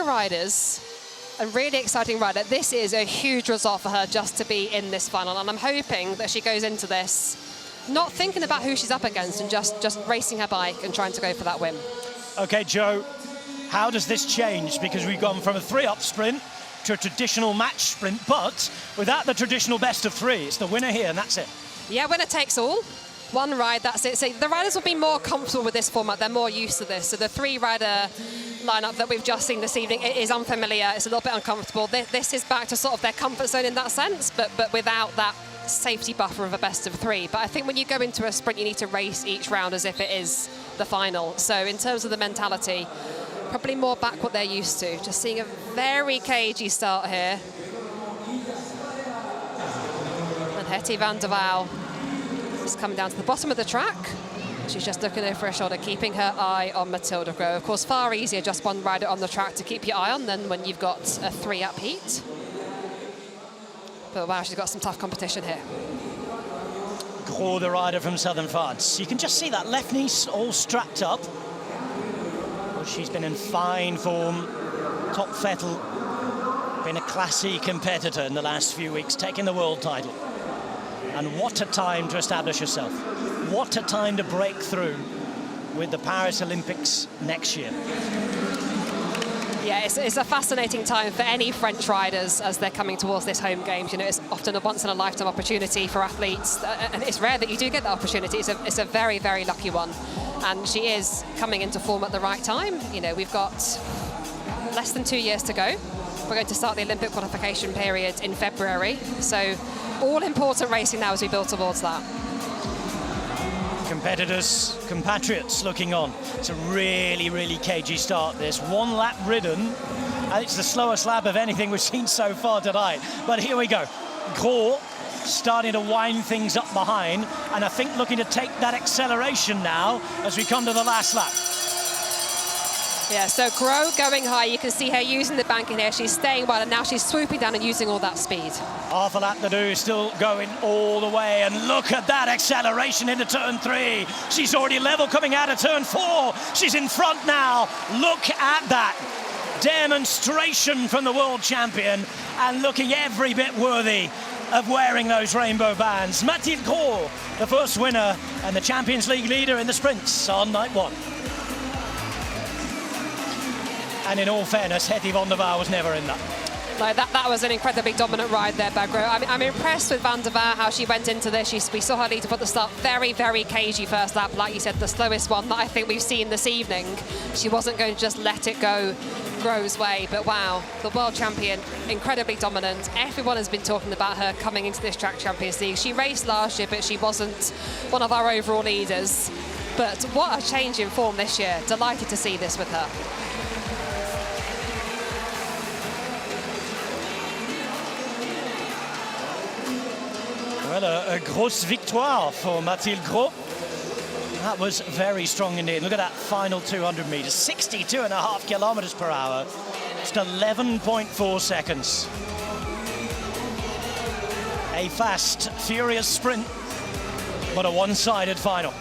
snooker riders, a really exciting rider, this is a huge result for her just to be in this final. And I'm hoping that she goes into this not thinking about who she's up against and just racing her bike and trying to go for that win. Okay, Joe, how does this change? Because we've gone from a 3-up sprint to a traditional match sprint, but without the traditional best of 3. It's the winner here, and that's it. Yeah, winner takes all. One ride, that's it. So the riders will be more comfortable with this format. They're more used to this. So the 3-rider lineup that we've just seen this evening, it is unfamiliar. It's a little bit uncomfortable. This is back to sort of their comfort zone in that sense, but without that safety buffer of a best of 3. But I think when you go into a sprint, you need to race each round as if it is the final. So in terms of the mentality, probably more back what they're used to. Just seeing a very cagey start here. And Hetty van der Waal is coming down to the bottom of the track. She's just looking over her shoulder, keeping her eye on Mathilde Gros. Of course, far easier just one rider on the track to keep your eye on than when you've got a 3-up heat. But wow, she's got some tough competition here. Gros, the rider from southern France. You can just see that left knee all strapped up. Well, she's been in fine form. Top Vettel, been a classy competitor in the last few weeks, taking the world title. And what a time to establish yourself. What a time to break through with the Paris Olympics next year. Yeah, it's a fascinating time for any French riders as they're coming towards this home games. You know, it's often a once-in-a-lifetime opportunity for athletes, and it's rare that you do get that opportunity. It's a very, very lucky one. And she is coming into form at the right time. You know, we've got less than 2 years to go. We're going to start the Olympic qualification period in February. So all important racing now as we build towards that. Competitors, compatriots looking on. It's a really, really cagey start, this. 1 lap ridden, and it's the slowest lap of anything we've seen so far tonight. But here we go. Gros starting to wind things up behind, and I think looking to take that acceleration now as we come to the last lap. Yeah, so Gros going high. You can see her using the banking here. She's staying well, and now she's swooping down and using all that speed. Half a lap to do, still going all the way, and look at that acceleration into turn 3. She's already level coming out of turn 4. She's in front now. Look at that demonstration from the world champion, and looking every bit worthy of wearing those rainbow bands. Mathilde Gros, the first winner and the Champions League leader in the sprints on night 1. And in all fairness, Hetty van der Waal was never in that. No, that was an incredibly dominant ride there by Gros. I'm impressed with van der Waal, how she went into this. We saw her lead up at the start. Very, very cagey first lap. Like you said, the slowest one that I think we've seen this evening. She wasn't going to just let it go Gros' way. But wow, the world champion, incredibly dominant. Everyone has been talking about her coming into this Track Champions League. She raced last year, but she wasn't one of our overall leaders. But what a change in form this year. Delighted to see this with her. Well, a grosse victoire for Mathilde Gros. That was very strong indeed. Look at that final 200 meters, 62.5 kilometers per hour. Just 11.4 seconds. A fast, furious sprint, but a one-sided final.